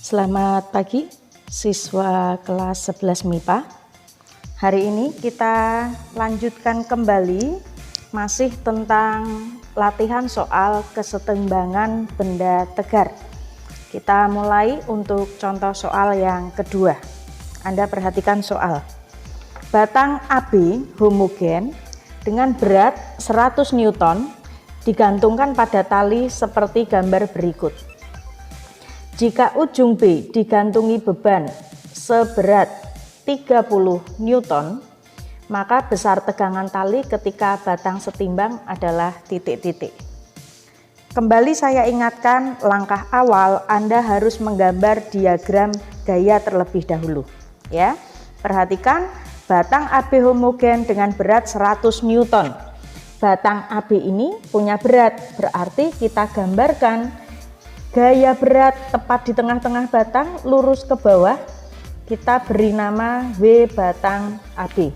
Selamat pagi siswa kelas 11 MIPA. Hari ini kita lanjutkan kembali masih tentang latihan soal kesetimbangan benda tegar. Kita mulai untuk contoh soal yang kedua. Anda perhatikan soal. Batang AB homogen dengan berat 100 Newton digantungkan pada tali seperti gambar berikut. Jika ujung B digantungi beban seberat 30 Newton, maka besar tegangan tali ketika batang setimbang adalah titik-titik. Kembali saya ingatkan, langkah awal Anda harus menggambar diagram gaya terlebih dahulu. Ya, perhatikan batang AB homogen dengan berat 100 Newton. Batang AB ini punya berat, berarti kita gambarkan gaya berat tepat di tengah-tengah batang, lurus ke bawah, kita beri nama W batang AB.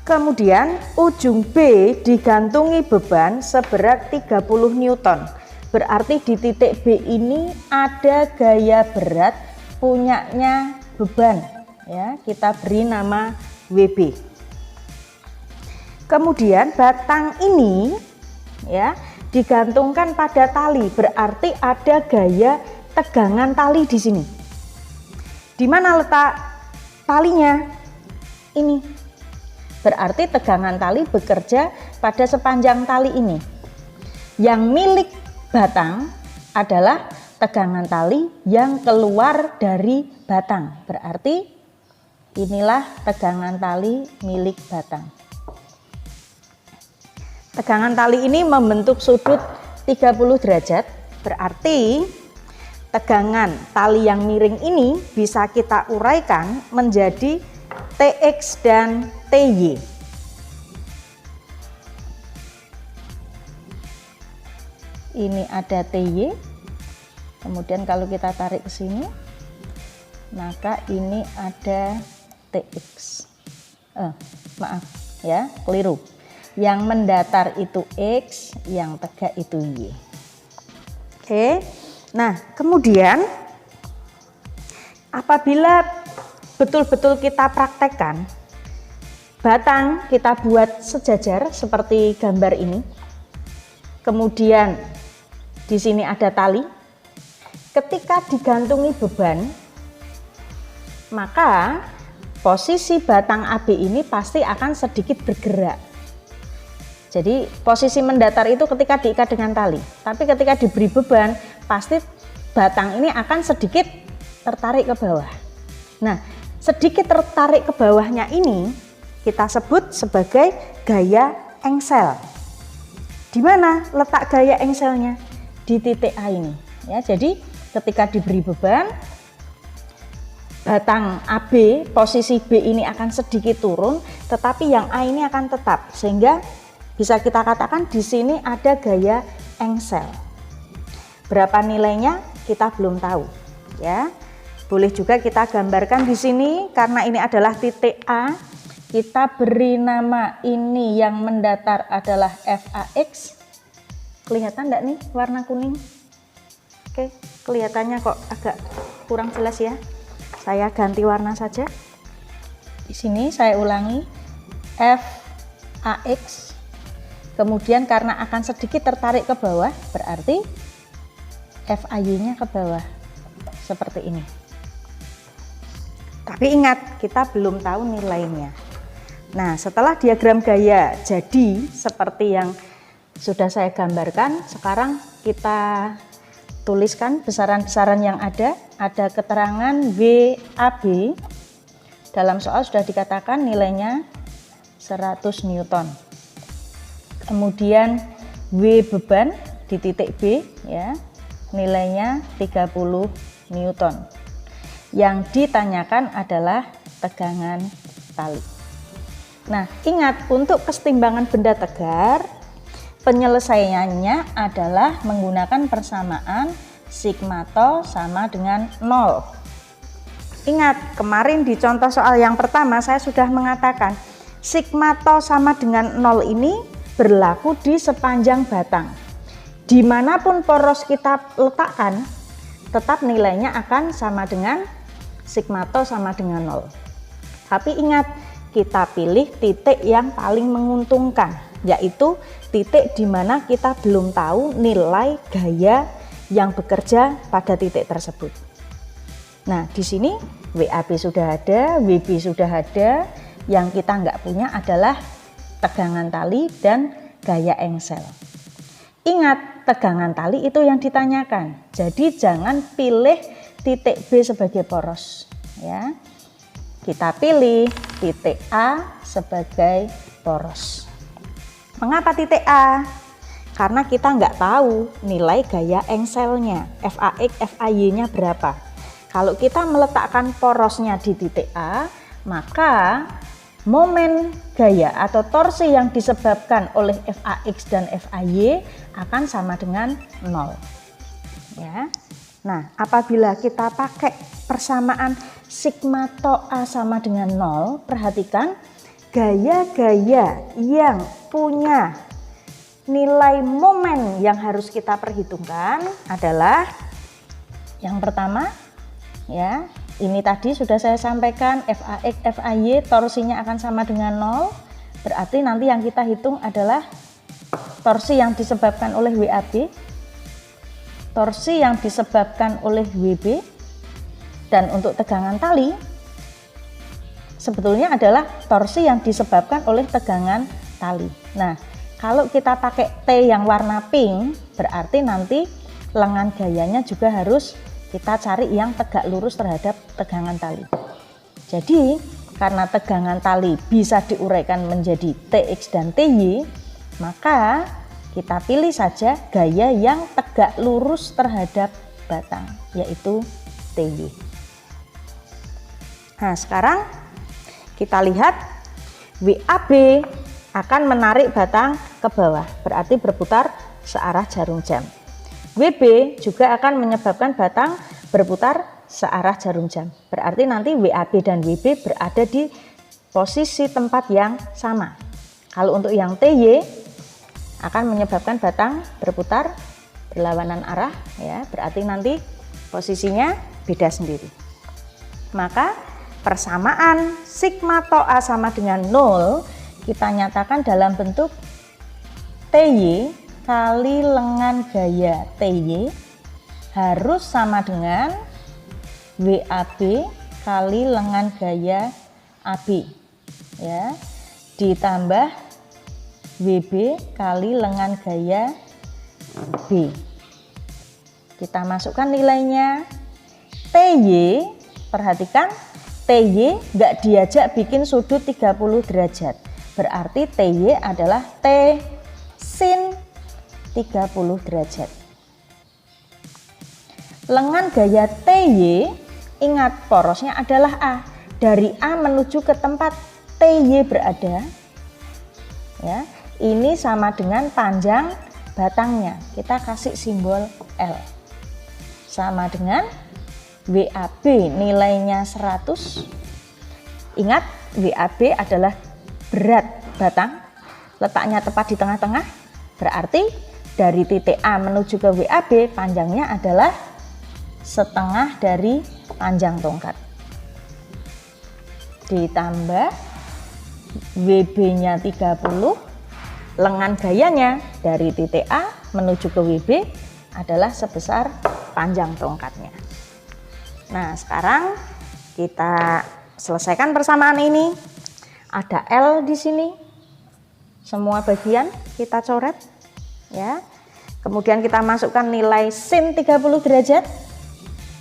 Kemudian ujung B digantungi beban seberat 30 Newton. Berarti di titik B ini ada gaya berat punyanya beban. Ya, kita beri nama WB. Kemudian batang ini ya digantungkan pada tali, berarti ada gaya tegangan tali di sini. Di mana letak talinya? Ini. Berarti tegangan tali bekerja pada sepanjang tali ini. Yang milik batang adalah tegangan tali yang keluar dari batang. Berarti inilah tegangan tali milik batang. Tegangan tali ini membentuk sudut 30 derajat, berarti tegangan tali yang miring ini bisa kita uraikan menjadi TX dan TY. Ini ada TY, kemudian kalau kita tarik ke sini, maka ini ada TX. Maaf ya, keliru. Yang mendatar itu X, yang tegak itu Y. Oke. Nah, kemudian apabila betul-betul kita praktekkan, batang kita buat sejajar seperti gambar ini. Kemudian di sini ada tali. Ketika digantungi beban, maka posisi batang AB ini pasti akan sedikit bergerak. Jadi posisi mendatar itu ketika diikat dengan tali, tapi ketika diberi beban pasti batang ini akan sedikit tertarik ke bawah. Nah, sedikit tertarik ke bawahnya ini kita sebut sebagai gaya engsel. Di mana letak gaya engselnya? Di titik A ini. Ya, jadi ketika diberi beban, batang AB posisi B ini akan sedikit turun, tetapi yang A ini akan tetap, sehingga bisa kita katakan di sini ada gaya engsel. Berapa nilainya kita belum tahu, ya. Boleh juga kita gambarkan di sini karena ini adalah titik A. Kita beri nama ini yang mendatar adalah FAX. Kelihatan enggak nih warna kuning? Oke, kelihatannya kok agak kurang jelas ya. Saya ganti warna saja. Di sini saya ulangi FAX. Kemudian karena akan sedikit tertarik ke bawah, berarti FAY-nya ke bawah, seperti ini. Tapi ingat, kita belum tahu nilainya. Nah, setelah diagram gaya jadi seperti yang sudah saya gambarkan, sekarang kita tuliskan besaran-besaran yang ada. Ada keterangan WAB, dalam soal sudah dikatakan nilainya 100 Newton. Kemudian W beban di titik B ya, nilainya 30 Newton. Yang ditanyakan adalah tegangan tali. Nah, ingat untuk kesetimbangan benda tegar, penyelesaiannya adalah menggunakan persamaan sigma tau sama dengan 0. Ingat, kemarin di contoh soal yang pertama saya sudah mengatakan sigma tau sama dengan 0 ini berlaku di sepanjang batang. Dimanapun poros kita letakkan, tetap nilainya akan sama dengan sigma tau sama dengan 0. Tapi ingat, kita pilih titik yang paling menguntungkan, yaitu titik di mana kita belum tahu nilai gaya yang bekerja pada titik tersebut. Nah, di sini WAB sudah ada, WB sudah ada, yang kita nggak punya adalah tegangan tali dan gaya engsel. Ingat, tegangan tali itu yang ditanyakan, jadi jangan pilih titik B sebagai poros, ya. Kita pilih titik A sebagai poros. Mengapa titik A? Karena kita nggak tahu nilai gaya engselnya, FAX, FAY-nya berapa. Kalau kita meletakkan porosnya di titik A, maka momen gaya atau torsi yang disebabkan oleh FAX dan FAY akan sama dengan 0. Ya. Nah, apabila kita pakai persamaan sigma tau A sama dengan 0, perhatikan gaya-gaya yang punya nilai momen yang harus kita perhitungkan adalah yang pertama, ya, ini tadi sudah saya sampaikan, FAX, FAY torsinya akan sama dengan 0, berarti nanti yang kita hitung adalah torsi yang disebabkan oleh WAB, torsi yang disebabkan oleh WB, dan untuk tegangan tali sebetulnya adalah torsi yang disebabkan oleh tegangan tali. Nah, kalau kita pakai T yang warna pink, berarti nanti lengan gayanya juga harus kita cari yang tegak lurus terhadap tegangan tali. Jadi, karena tegangan tali bisa diuraikan menjadi TX dan TY, maka kita pilih saja gaya yang tegak lurus terhadap batang, yaitu TY. Nah, sekarang kita lihat WAB akan menarik batang ke bawah, berarti berputar searah jarum jam. WB juga akan menyebabkan batang berputar searah jarum jam, berarti nanti WAB dan WB berada di posisi tempat yang sama. Kalau untuk yang TY akan menyebabkan batang berputar berlawanan arah, ya, berarti nanti posisinya beda sendiri. Maka persamaan sigma tau A sama dengan 0 kita nyatakan dalam bentuk TY kali lengan gaya TY harus sama dengan WAB kali lengan gaya AB, ya, ditambah WB kali lengan gaya B. Kita masukkan nilainya. TY, perhatikan TY nggak diajak bikin sudut 30 derajat. Berarti TY adalah T sin 30 derajat. Lengan gaya TY, ingat porosnya adalah A. Dari A menuju ke tempat TY berada, ya, ini sama dengan panjang batangnya. Kita kasih simbol L. Sama dengan WAB nilainya 100. Ingat, WAB adalah berat batang, letaknya tepat di tengah-tengah, berarti dari titik A menuju ke WAB panjangnya adalah setengah dari panjang tongkat. Ditambah WB-nya 30, lengan gayanya dari titik A menuju ke WB adalah sebesar panjang tongkatnya. Nah, sekarang kita selesaikan persamaan ini. Ada L di sini. Semua bagian kita coret, ya. Kemudian kita masukkan nilai sin 30 derajat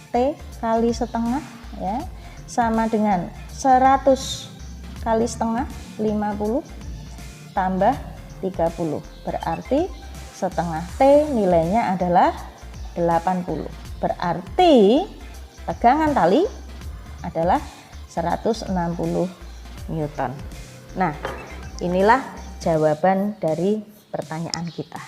T kali setengah, ya, sama dengan 100 kali setengah 50 tambah 30, berarti setengah T nilainya adalah 80. Berarti tegangan tali adalah 160 Newton. Nah, inilah jawaban dari pertanyaan kita.